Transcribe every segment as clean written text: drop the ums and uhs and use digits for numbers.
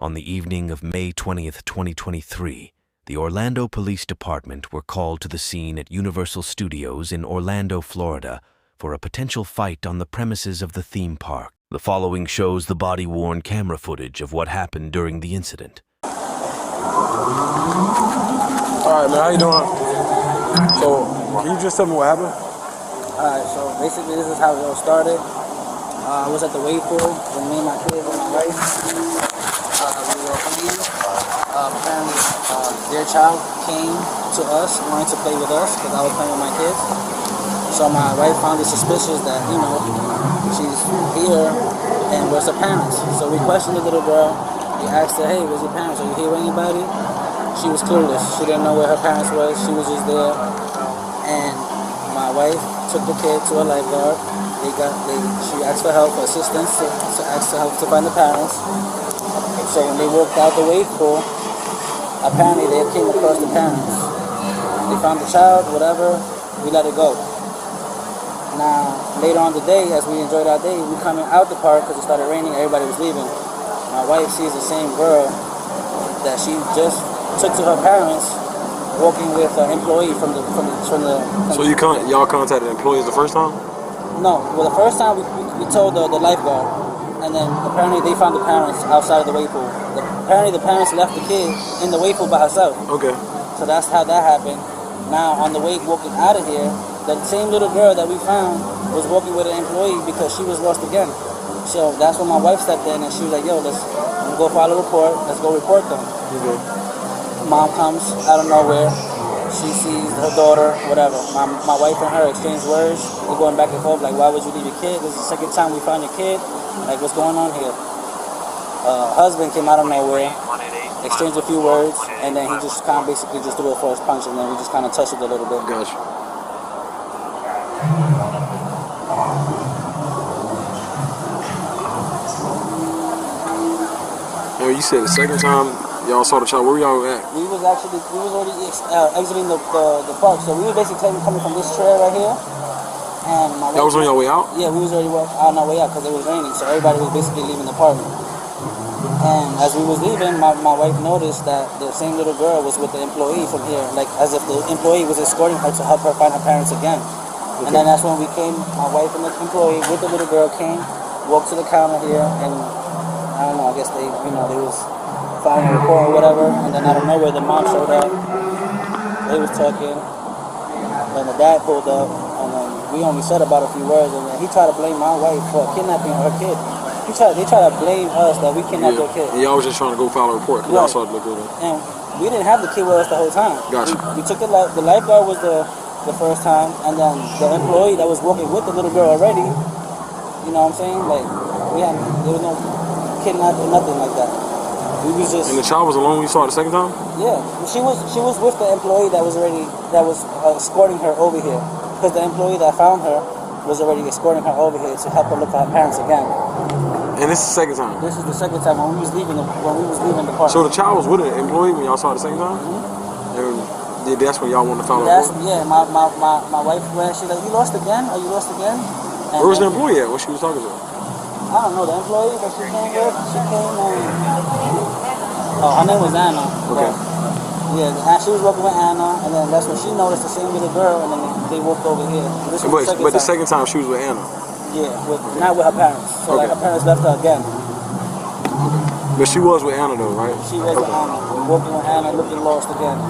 On the evening of May 20th, 2023, the Orlando Police Department were called to the scene at Universal Studios in Orlando, Florida, for a potential fight on the premises of the theme park. The following shows the body-worn camera footage of what happened during the incident. Alright, man, how you doing? So, can you just tell me what happened? Alright, so basically this is how it all started. I was at the wave pool with me and my kids and my wife. We were playing. Apparently, their child came to us, wanted to play with us because I was playing with my kids. So my wife found it suspicious that, she's here and where's her parents? So we questioned the little girl. We asked her, hey, where's your parents? Are you here with anybody? She was clueless. She didn't know where her parents was. She was just there. And my wife took the kid to a lifeguard. She asked for help, for assistance, to ask for help to find the parents. So when they walked out the wave pool, apparently they came across the parents. They found the child, whatever, we let it go. Now, later on the day, as we enjoyed our day, we coming out the park because it started raining, everybody was leaving. My wife sees the same girl that she just took to her parents, walking with an employee from the. So y'all contacted employees the first time? No. Well, the first time we told the lifeguard, and then apparently they found the parents outside of the wave pool. Apparently the parents left the kid in the wave pool by herself. Okay. So that's how that happened. Now on the way walking out of here, the same little girl that we found was walking with an employee because she was lost again. So that's when my wife stepped in and she was like, yo, let's go file a report. Let's go report them. Okay. Mom comes out of nowhere. She sees her daughter, whatever. My wife and her exchange words. We're going back and forth like, why would you leave your kid? This is the second time we found your kid. Like, what's going on here? Husband came out of nowhere, exchanged a few words, and then he just kind of basically just threw a first punch, and then we just kind of touched it a little bit. Gotcha. You said the second time y'all saw the child. Where were y'all at? We was already exiting the park, so we were basically coming from this trail right here. And that was on your way out? Yeah, we was already on our way out because it was raining, so everybody was basically leaving the park. And as we was leaving, my wife noticed that the same little girl was with the employee from here, like as if the employee was escorting her to help her find her parents again. Okay. And then that's when we came, my wife and the employee with the little girl came, walked to the counter here, and I don't know, I guess they was filing a report or whatever, and then out of nowhere the mom showed up. They was talking, and the dad pulled up, and then we only said about a few words, and then he tried to blame my wife for kidnapping her kid. They try to blame us that we kidnapped their kid. And y'all was just trying to go file a report because y'all saw it look good. And we didn't have the kid with us the whole time. Gotcha. We took the lifeguard was the first time, and then the employee that was working with the little girl already, you know what I'm saying? Like, there was no kidnapping, nothing like that. We was just. And the child was alone when you saw it the second time? Yeah, she was with the employee that was escorting her over here, because the employee that found her was already escorting her over here to help her look for her parents again. And this is the second time? This is the second time when we was leaving the park. So the child was with an employee when y'all saw it the second time? Mm-hmm. And that's when y'all wanted to file a report? Yeah, my wife went, she's like, you lost again? Are you lost again? And where was the employee at when she was talking to her? I don't know, the employee that she came with, her name was Anna. Okay. Yeah, she was working with Anna, and then that's when she noticed the same little girl, and then they walked over here. But the second time she was with Anna? Yeah, not with her parents. So like her parents left her again. But she was with Anna though, right? She was with Anna, walking with Anna, looking lost again.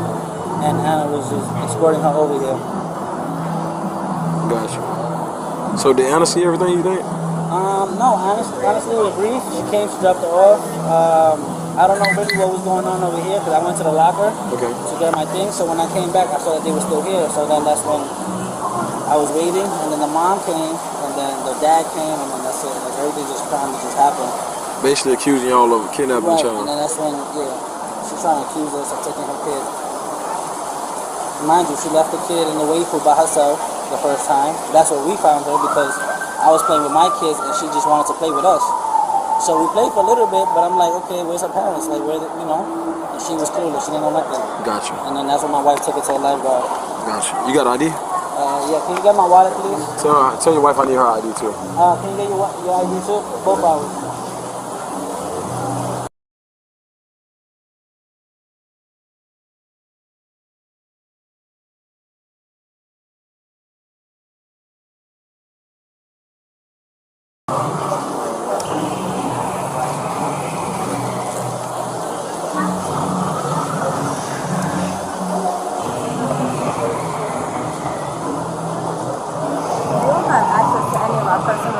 And Anna was just escorting her over here. Gotcha. So did Anna see everything you think? No, honestly it was brief. She came, she dropped her off. I don't know really what was going on over here because I went to the locker to get my things. So when I came back, I saw that they were still here. So then that's when I was waiting, and then the mom came, and then the dad came, and then that's it. Like everything just kind of just happened. Basically accusing y'all of kidnapping the child. And then that's when, she's trying to accuse us of taking her kid. Mind you, she left the kid in the wave pool by herself the first time. That's where we found her because I was playing with my kids, and she just wanted to play with us. So we played for a little bit, but I'm like, okay, where's her parents? Like, and she was clueless. She didn't know nothing. Gotcha. And then that's when my wife took her to a lifeguard. Gotcha. You got ID? Yeah, can you get my wallet, please? Tell your wife I need her ID too. Can you get your ID too? Both hours. Personal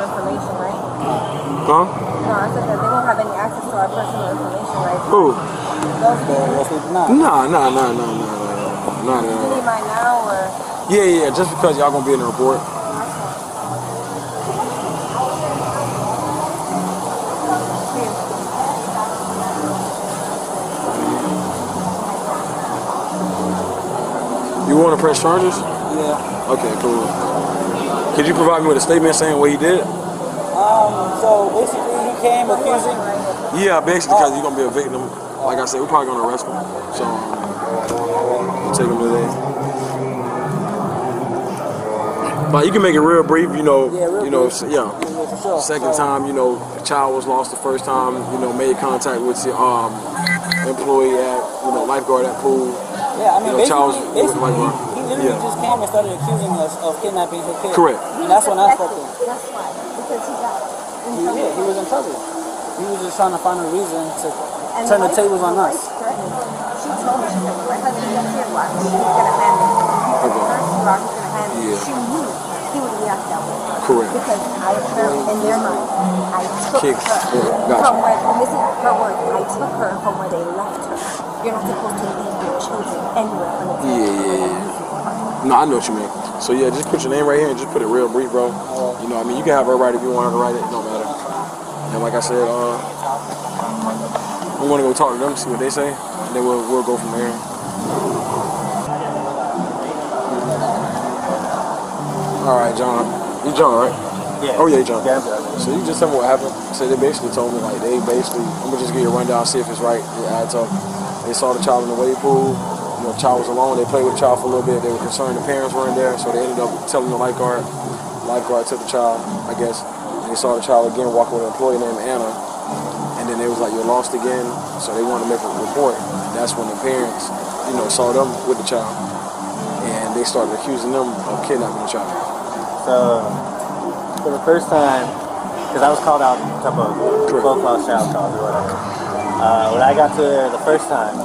information, right? Huh? No, I said that they won't have any access to our personal information, right? Who? Those people. Nah. Do you need mine now, or? Yeah. Just because y'all gonna be in the report. You want to press charges? Yeah. Okay, cool. Could you provide me with a statement saying what he did? So basically he came accusing. Yeah, basically because he's gonna be a victim. Like I said, we're probably gonna arrest him. So we'll take him today. But you can make it real brief, Yeah, sure. Second time, the child was lost the first time, made contact with the employee at, lifeguard at pool. Yeah, I mean, child was with the basically lifeguard. he literally just came and started accusing us of kidnapping her kid. Correct. And that's when I spoke to him. That's why, because he got in trouble. Yeah, he was in trouble. He was just trying to find a reason to turn the tables on us. She told me, she said, my husband got here, watch, he's gonna handle it. First rock, he's gonna handle it. She knew he would react that way. Correct. Because I apparently, in their mind, I took Kicked. her Gotcha. from where, and this is her word, I took her from where they left her. You're not supposed to leave your children anywhere unattended. No, I know what you mean. So yeah, just put your name right here and just put it real brief, bro. You can have her write it if you want her to write it. It don't matter. And like I said, we want to go talk to them, see what they say, and then we'll go from there. All right, John. You John, right? Yeah. Oh yeah, John. Yeah. So you just tell me what happened. So they basically told me I'm gonna just give you a rundown, see if it's right. It adds up. They saw the child in the wave pool. The child was alone. They played with the child for a little bit. They were concerned the parents weren't there, so they ended up telling the lifeguard. Lifeguard took the child, I guess. And they saw the child again walking with an employee named Anna. And then they was like, you're lost again. So they wanted to make a report. And that's when the parents, saw them with the child. And they started accusing them of kidnapping the child. So, for the first time, because I was called out on top of both lost child calls or whatever. When I got to there the first time,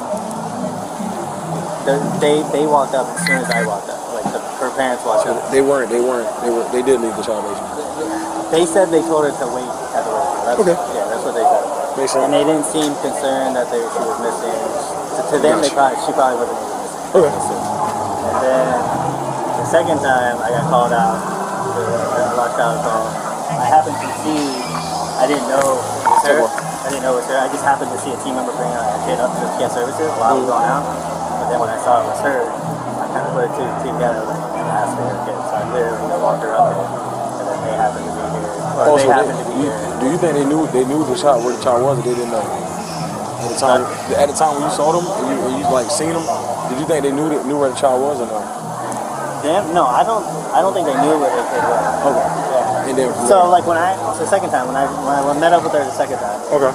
they walked up as soon as I walked up. Like her parents walked up. They did leave the child basically. They said they told her to wait at the restroom. Okay. Yeah, that's what they said. Makes sense. And they didn't seem concerned that she was missing. To them, she probably wasn't even missing. Okay. And then the second time I got called out, the lost child call, I happened to see, I didn't know it was her. I just happened to see a team member bring a kid up to get services while I was going out. But then when I saw it was her, I kind of put two together and asked her kid. So I literally walked her up there, and then they happened to be here. Or they happened to be here. Do you think they knew where the child was, or they didn't know? At the time when you saw them and you like seen them, did you think they knew where the child was or no? No, I don't think they knew where the kid was. Okay. Yeah. And then So like the second time when I met up with her the second time, okay.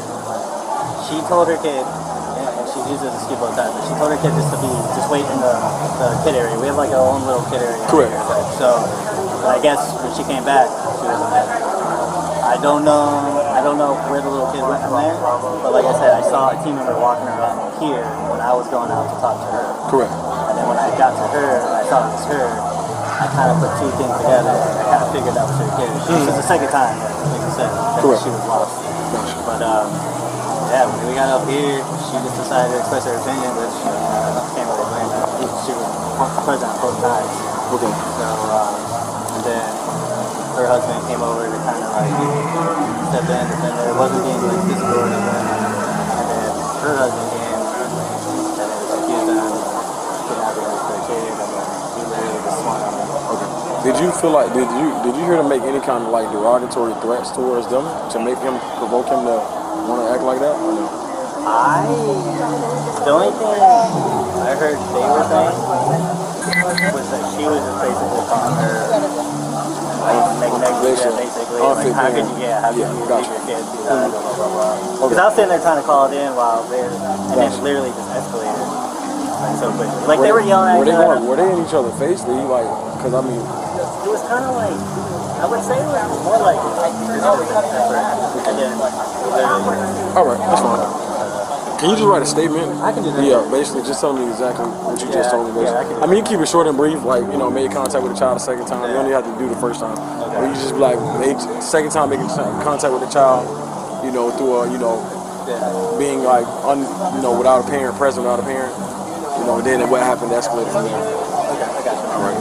she told her kid, and she uses this kid both times, but she told her kid just wait in the kid area. We have like our own little kid area. Correct. Here, so I guess when she came back, she wasn't there. I don't know where the little kid went from there, but like I said, I saw a team member walking around here when I was going out to talk to her. Correct. And then when I got to her and I saw it was her, I kind of put two things together and I kind of figured that was her kid. This was the second time, like I said, that Correct. she was lost. Gotcha. But yeah, when we got up here, she just decided to express her opinion, which I can't really blame her. She was present both times. Okay. So, and then her husband came over to kind of like step in, defend her. It wasn't being like physical or anything. And then her husband came and then accused them of kidnapping her kid, and then he literally just swung on her. Okay. Did you feel like did you hear them make any kind of like derogatory threats towards them to provoke him to want to act like that or no? The only thing I heard they were saying was that she was just basically calling her like negligent, basically. Like, how could you leave your kid do that? Because I was sitting there trying to call it in while there, and then it literally just escalated like so quickly. Like they were yelling at each other. Were they in each other's face? Because I mean, it was kind of like I would say it was more like All right, that's fine. Can you just write a statement? I can do that. Yeah, basically just tell me exactly what you just told me. Basically. I mean, you keep it short and brief, like, you know, made contact with the child the second time. You don't even have to do the first time. Or you just be like, second time making contact with the child, you know, through a, you know, being like, you know, without a parent, present without a parent. You know, then what happened escalated from there. Okay, I got you. All right.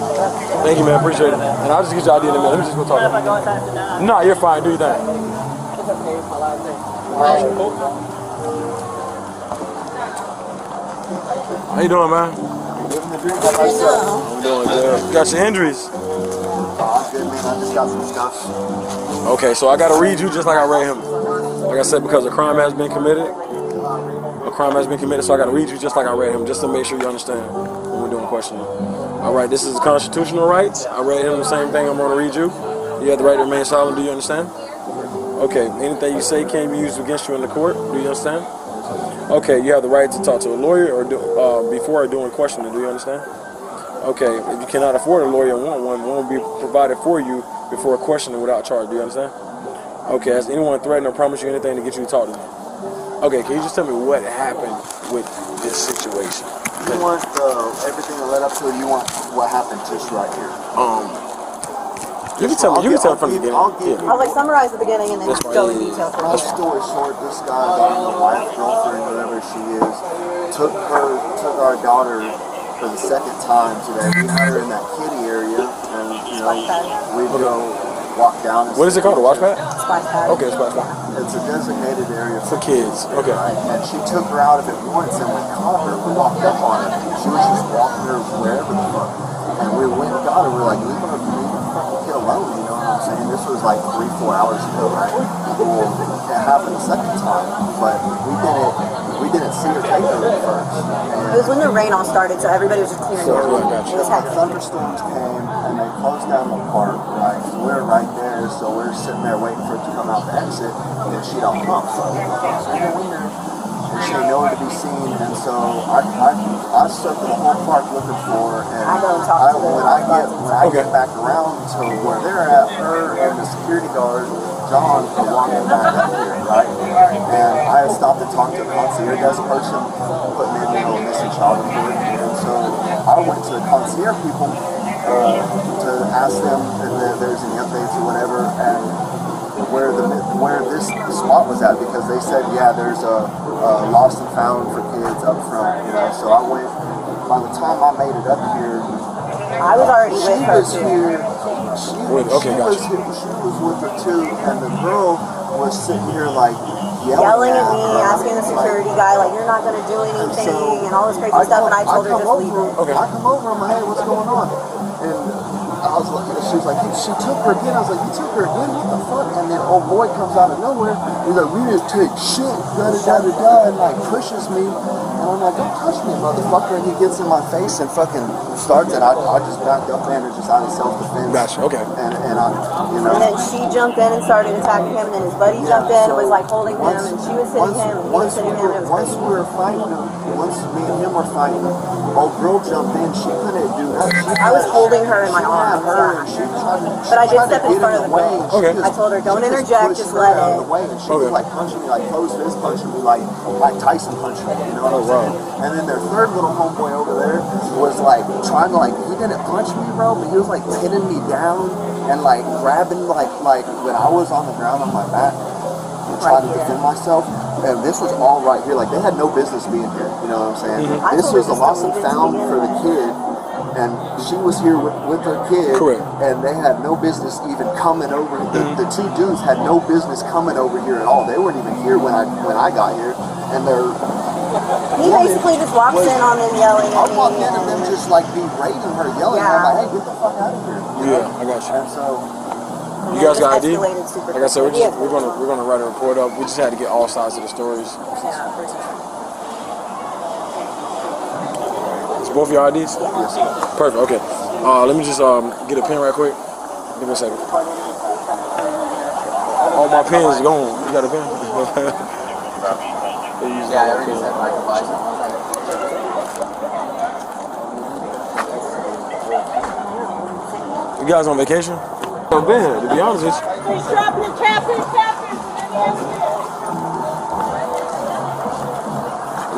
Thank you, man. Appreciate it. And I'll just get your ID in a minute. Let me just go talk. No, you're fine. Do your thing. How you doing, man? I'm doing good. You got your injuries? I'm good, man. I just got some stuff. Okay, so I got to read you just like I read him. Like I said, because a crime has been committed. A crime has been committed, so I got to read you just like I read him, just to make sure you understand when we're doing questioning. All right, this is constitutional rights. I read him the same thing I'm going to read you. You have the right to remain silent. Do you understand? Okay, anything you say can be used against you in the court. Do you understand? Okay, you have the right to talk to a lawyer or before doing questioning. Do you understand? Okay, if you cannot afford a lawyer and want one will be provided for you before questioning without charge. Do you understand? Okay, has anyone threatened or promised you anything to get you to talk to me? Okay, can you just tell me what happened with this situation? You want everything that led up to it, you want what happened just right here. You can tell me. You can tell from the beginning. I was like, summarize the beginning and then That's go fine. into details. Long story short, this guy, the wife, girlfriend, whatever she is, took our daughter for the second time today. We had her in that kiddie area, and you know, we go walk down. What is it called? A wash pad? Splash pad. Okay, splash pad. It's a designated area For kids. Okay. Right? And she took her out of it once, and we caught her. We walked up on her. She was just walking her wherever the fuck. And we went and got her. We're like, leave the fucking kid alone. You know what I'm saying? This was like 3-4 hours ago, right? Well, it happened a second time, but we didn't see her take her at first. And It was when the rain all started, so everybody was just clearing so out. It was hectic. thunderstorms came and they closed down the park, right? So we're right there, so we're sitting there waiting for it to come out the exit, and she don't come. So and she ain't nowhere to be seen, and so I circled the whole park looking for her, and when I get back around to where they're at, her and the security guard, John, are walking back up here, right? And I had stopped and talked to a concierge as a person putting in a missing child report, and so I went to the concierge people to ask them if there's any updates or whatever, and where this spot was at, because they said, yeah, there's a lost and found for kids up front, you know. So I went. By the time I made it up here, I was already with her was too. here. She was with her too, and the girl was sitting here like Yelling at me, her, asking the security guy, like, you're not going to do anything, and all this crazy stuff, and I told her just leave it. Okay. I come over, I'm like, hey, what's going on? And I was like, she was like, she took her again. I was like, you took her again? What the fuck? And then old boy comes out of nowhere. He's like, we didn't take shit, and like pushes me. And I'm like, don't touch me, motherfucker. And he gets in my face and fucking starts it. I just backed up and just out of self-defense. Gotcha. Okay. And I, you know. And then she jumped in and started attacking him, and then his buddy jumped in and was like holding him, and she was sitting him, and he was sitting him, and it was once crazy. we were fighting, once me and him were fighting, old girl jumped in. She couldn't do nothing. I was holding her in my arms. But I did step in front of the way. Okay. I told her, don't interject, just let it. She was like punching me, like close fist punching me, like Tyson punching me, you know what I'm saying? And then their third little homeboy over there was like trying to, like, he didn't punch me, bro, but he was like pinning me down and like grabbing, like when I was on the ground on my back and trying to defend myself. And this was all right here, like they had no business being here, you know what I'm saying? This was a lost and found for the kid. And she was here with her kid. Correct. And they had no business even coming over. The two dudes had no business coming over here at all. They weren't even here when I got here. And he basically just walks in on them yelling I at me. walked in and them just like berating her, yelling. Yeah. I'm like, hey, get the fuck out of here. Yeah, I got you. And so You guys got ID? Escalated super Like I said, quickly. we're gonna write a report up. We just had to get all sides of the stories. Yeah, for sure. It's both your IDs? yes, sir. Perfect. Okay. Let me just get a pen right quick. Give me a second. All my pens is gone. You got a pen? Yeah, I already said I can buy some. You guys on vacation? I've been here, to be honest with you.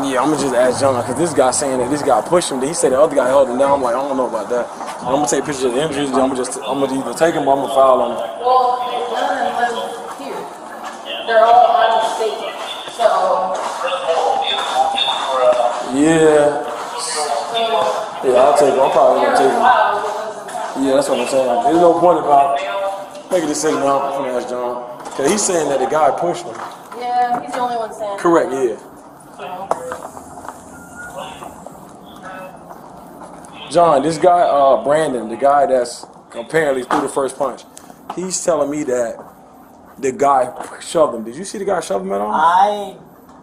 Yeah, I'm gonna just ask John, because this guy saying that this guy pushed him. He said the other guy held him down. I'm like, I don't know about that. So I'm gonna take pictures of the injuries. I'm gonna either take him or I'm gonna file on him. Well, none of them live here. They're all out of state. So. Yeah. Yeah, I'll take him. I'm probably gonna take him. Yeah, that's what I'm saying. There's no point about making a decision now. I'm gonna ask John. Because he's saying that the guy pushed him. Yeah, he's the only one saying. Correct, yeah. John, this guy, Brandon, the guy that's apparently threw the first punch, he's telling me that the guy shoved him. Did you see the guy shove him at all? I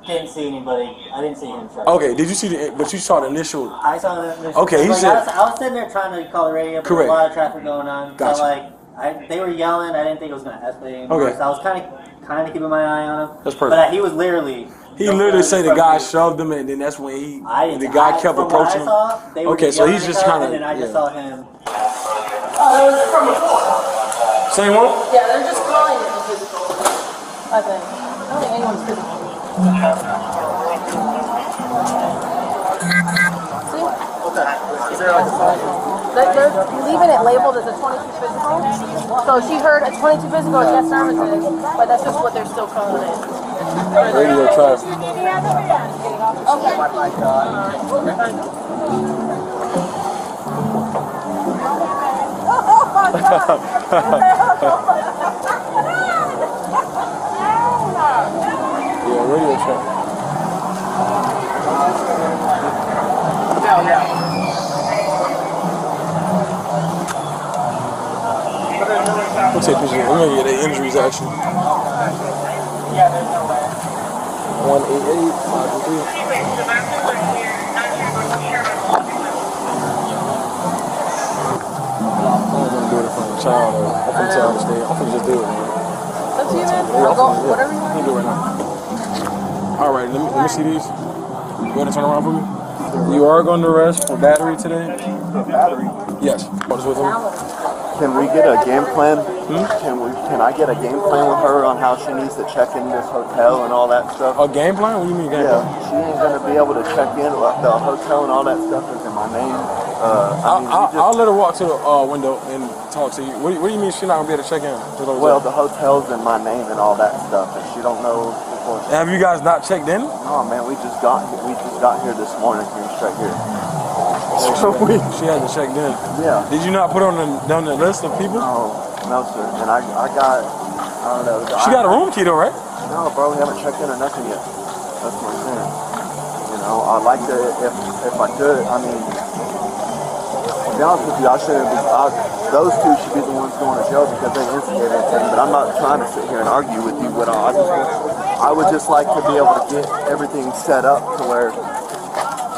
didn't see anybody. I didn't see him shove. Okay, did you see but you saw the initial? I saw the initial. Okay, he said. I was sitting there trying to call the radio, but Correct. a lot of traffic going on. Gotcha. So they were yelling. I didn't think it was going to escalate anymore. Okay. So I was kind of keeping my eye on him. That's perfect. But he was literally. He literally said the guy shoved him, and then that's when the guy kept approaching him. Okay, so he's just kind of. And then I just saw him. Oh, it was from before. Same one? Yeah, they're just calling it the physical. I think. I don't think anyone's physical. See? They're leaving it labeled as a 22 physical. So she heard a 22 physical at guest services, but that's just what they're still calling it. Radio traffic. Yeah, radio traffic. We'll take pictures. I'm gonna get their injuries actually. 188-523. I'm gonna do it in front of the child. I'm gonna tell him to stay. I'm gonna just do it, man. That's you, man. Whatever you want. You do it right now. All right, let me see these. Go ahead and turn around for me. You are going to arrest for battery today? For battery? Yes. What is with him? Can we get a game plan? Can I get a game plan with her on how she needs to check in this hotel and all that stuff? A game plan? What do you mean game plan? She ain't gonna be able to check in. The hotel and all that stuff is in my name. I'll let her walk to the window and talk to you. What do you mean she's not gonna be able to check in? Well, the hotel's in my name and all that stuff, and she don't know. Have you guys not checked in? Oh man, we just got here this morning. Came straight here. She hasn't checked in. Yeah. Did you not put her on the list of people? No, sir. And I got, I don't know. She got a room key though, right? No, bro, we haven't checked in or nothing yet. That's what I'm saying. You know, I'd like to, if I could, I mean, to be honest with you, those two should be the ones going to jail because they instigated everything, but I'm not trying to sit here and argue with you. I would just like to be able to get everything set up to where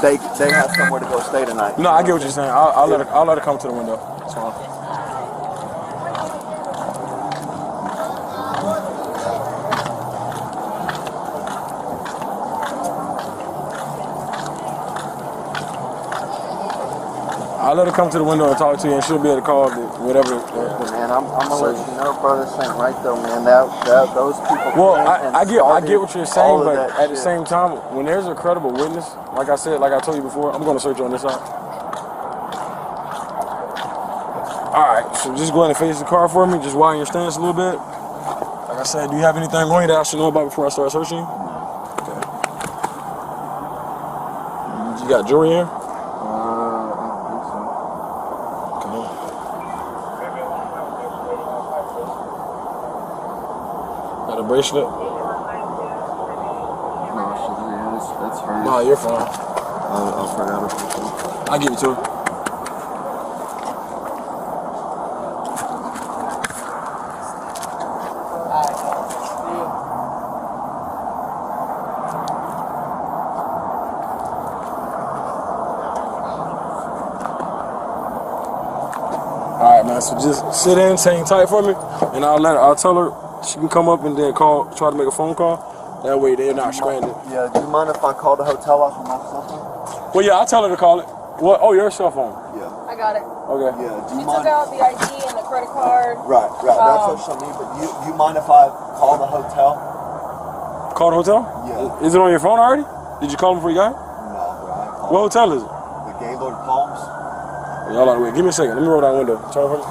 they have somewhere to go stay tonight. No, I get what you're saying. I'll let her come to the window. That's fine. I'll let her come to the window and talk to you, and she'll be able to call whatever. Man, I'm gonna let you know, bro. This ain't right though, man. Those people. Well, I get what you're saying, but at the same time, when there's a credible witness, like I told you before, I'm gonna search you on this side. All right, so just go ahead and face the car for me. Just widen your stance a little bit. Like I said, do you have anything on you that I should know about before I start searching you? Okay. You got jewelry here? Got a bracelet? No, that's hers. No, you're fine. I forgot it. I'll give it to her. Alright, man, so just sit in, hang tight for me, and I'll tell her she can come up and then try to make a phone call. That way they're not stranded. Yeah, do you mind if I call the hotel off of my cell phone? Well, yeah, I'll tell her to call it. What? Oh, your cell phone? Yeah. I got it. Okay. Yeah. Do She you took mind? out the ID and the credit card. Right. That's what she'll need. But you mind if I call the hotel? Call the hotel? Yeah. Is it on your phone already? Did you call them before you got here? No, bro. I ain't calling. What hotel is it? The Gaylord Palms. Y'all out of the way. Give me a second. Let me roll down the window. Turn it.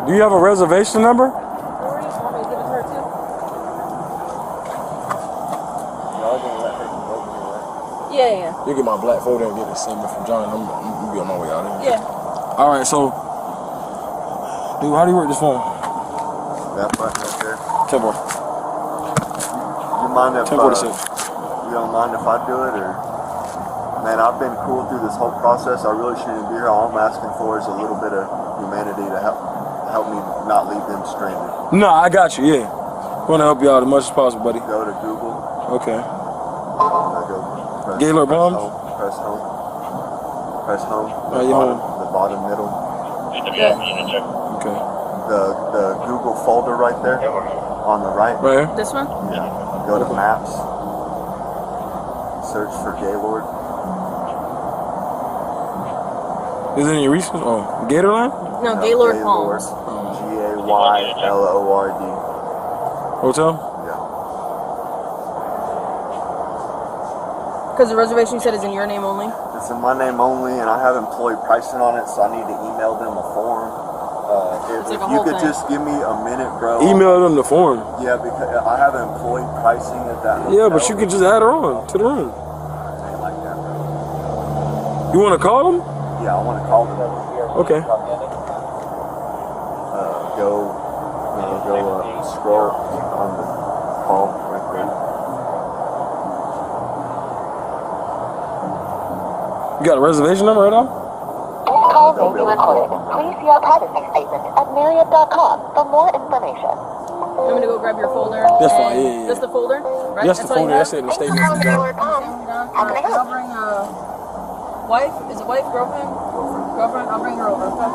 Do you have a reservation number? Want me to give it to her too? Y'all gonna let her go anyway? Yeah. You get my black folder and get the same from John. I'm gonna be on my way out there. Yeah. All right, so, dude, how do you work this phone? That button right there. Tempo. You mind if 1046. you don't mind if I do it, or? Man, I've been cool through this whole process. I really shouldn't be here. All I'm asking for is a little bit of humanity to help me not leave them stranded. No, I got you. Yeah, want to help you out as much as possible, buddy. Go to Google. Okay. Go Gaylord Palms? Press home. Press home. Right, you're home. The bottom middle. Yeah. Okay. The Google folder right there on the right. Right here. This one? Yeah. Go to Maps. Search for Gaylord. Is it in your recent? Oh, Gatorland? No, Gaylord Palms. Gaylord. Hotel? Yeah. Because the reservation you said is in your name only. It's in my name only, and I have employee pricing on it, so I need to email them a form. It's like a If you whole could thing. just give me a minute, bro. Email them the form. Yeah, because I have employee pricing at that hotel. Yeah, but you could just add her on to the room. Ain't like that, bro. You want to call them? Yeah, I want to call them. Okay. Scroll on the call right there. You got a reservation number right now? This call may be recorded. Please see our privacy statement at Marriott.com for more information. You want me to go grab your folder? That's fine, yeah. That's the folder? Right? That's the all you folder. have? That's it in the statement from John. Gaylord Palms. How can I help? I'll bring wife. Is it wife? Girlfriend? Girlfriend? I'll bring her over, okay?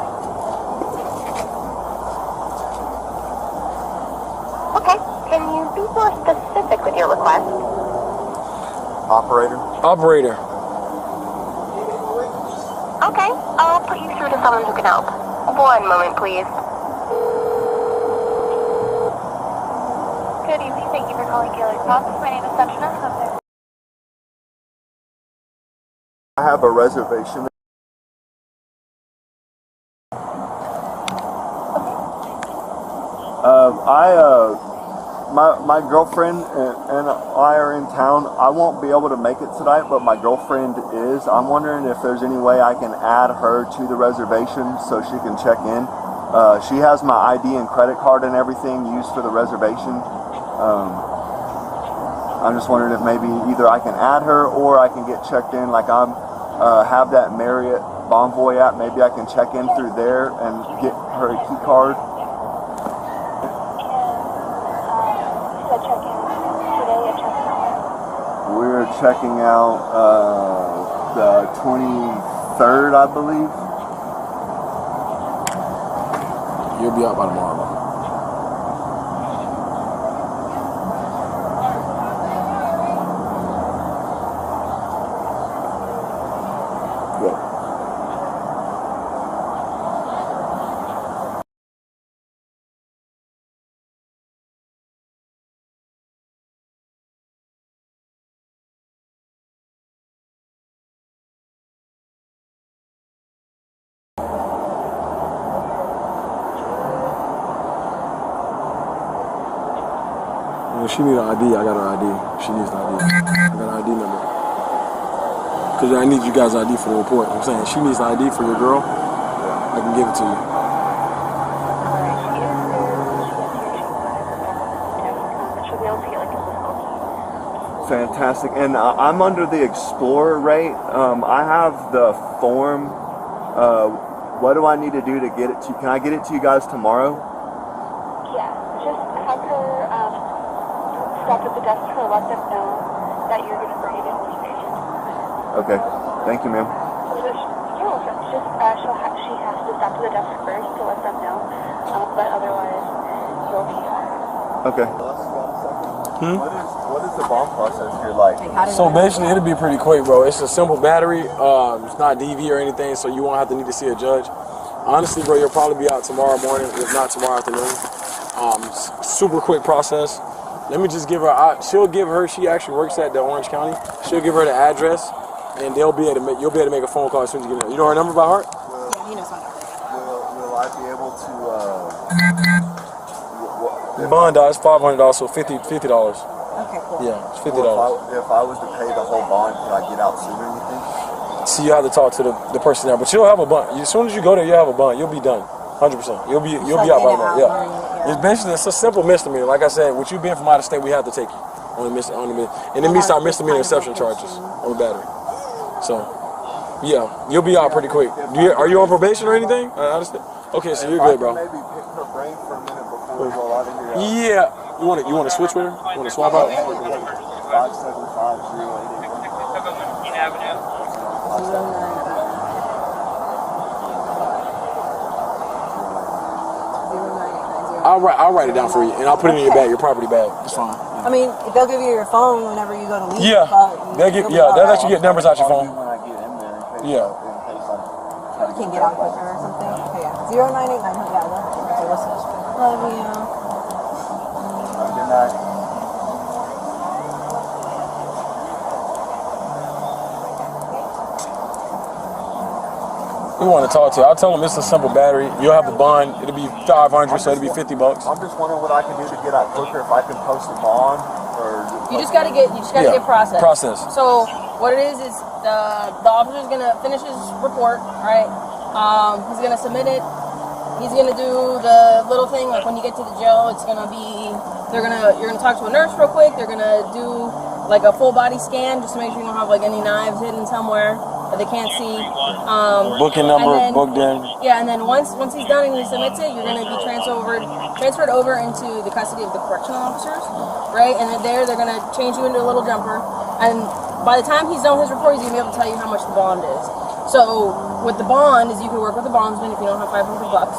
Okay. Can you be more specific with your request? Operator. Operator. Okay. I'll put you through to someone who can help. One moment, please. Good evening. Thank you for calling Gaylord Palms. My name is Sanjana. I have a reservation. My girlfriend and I are in town. I won't be able to make it tonight, but my girlfriend is. I'm wondering if there's any way I can add her to the reservation so she can check in. She has my ID and credit card and everything used for the reservation. I'm just wondering if maybe either I can add her or I can get checked in. Like I'm have that Marriott Bonvoy app. Maybe I can check in through there and get her a key card. We're checking out the 23rd, I believe. You'll be out by tomorrow. When she need an ID, I got her ID. She needs an ID. I got her ID number. Because I need you guys' ID for the report. I'm saying she needs an ID for your girl. I can give it to you. Fantastic. And I'm under the Explorer rate. I have the form. What do I need to do to get it to you? Can I get it to you guys tomorrow? Yeah, just have her stop at the desk to let them know that you're going to bring it in with station. Okay. Thank you, ma'am. She has to stop to the desk first to let them know, but otherwise, you'll be Okay. What is the bond process here like? So basically, it'll be pretty quick, bro. It's a simple battery. It's not DV or anything, so you won't have to need to see a judge. Honestly, bro, you'll probably be out tomorrow morning, if not tomorrow afternoon. Super quick process. Let me just give her. She actually works at the Orange County. She'll give her the address, and you'll be able to make a phone call as soon as you get in. You know her number by heart? Yeah, he knows my number. Will I be able to? Bond is $500, so $50. Okay, cool. Yeah, it's $50. If I was to pay the whole bond, could I get out sooner? You think? So you have to talk to the person there, but you'll have a bond. As soon as you go there, you'll have a bond. You'll be done, 100%. You'll be out by tomorrow. Yeah. It's basically a simple misdemeanor. Like I said, with you being from out of state, we have to take you on the and then we start misdemeanor exception charges on the battery. So yeah, you'll be out pretty quick. Are you on probation or anything? Okay, so you're good, bro. Maybe pick her brain for a minute before we roll out of here. Yeah. You want to switch with her? You want to swap out? 575-088. I'll write it down for you, and I'll put it in your bag, your property bag. It's fine. I mean, they'll give you your phone whenever you go to leave. Yeah, they'll let you get numbers out your phone. Yeah. You can get out quicker or something. Okay, yeah. 0989. Yeah, love you. Good night. We want to talk to you. I'll tell them it's a simple battery. You'll have a bond. It'll be $500, so it'll be $50. I'm just wondering what I can do to get out quicker. If I can post a bond, or You just gotta get processed. Process. So what it is the officer's gonna finish his report, right? He's gonna submit it. He's gonna do the little thing like when you get to the jail. It's gonna be you're gonna talk to a nurse real quick. They're gonna do like a full body scan just to make sure you don't have like any knives hidden somewhere that they can't see. Booking number, booked in. Yeah, and then once he's done and he submits it, you're gonna be transferred over into the custody of the correctional officers, right? And then they're gonna change you into a little jumper. And by the time he's done with his report, he's gonna be able to tell you how much the bond is. So with the bond, is you can work with the bondsman if you don't have $500.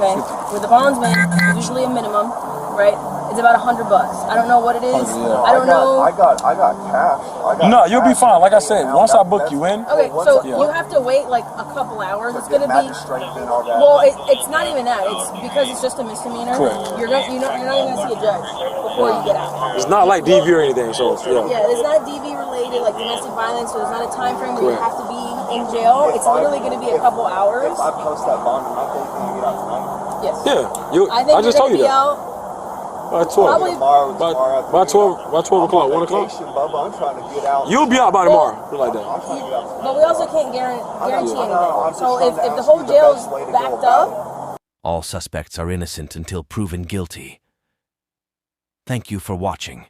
Okay, with the bondsman, it's usually a minimum, right? It's about $100. I don't know what it is. I don't know. I got cash. No, you'll be fine. Like I said, once I book you in. Okay, so you have to wait like a couple hours. It's gonna be. Well, it's not even that. It's because it's just a misdemeanor. Correct. You're not even gonna see a judge before you get out. It's not like DV or anything, so yeah. Yeah, it's not DV related, like domestic violence. So there's not a time frame where you have to be in jail. It's literally gonna be a couple hours. If I post that bond, am I thinking you get out tonight? Yes. Yeah, I just told you that. By 12. By 12 o'clock, 1 o'clock. I'm trying to get out. You'll be out by tomorrow. Like that. But we also can't guarantee anything. So if the whole jail is backed up. All suspects are innocent until proven guilty. Thank you for watching.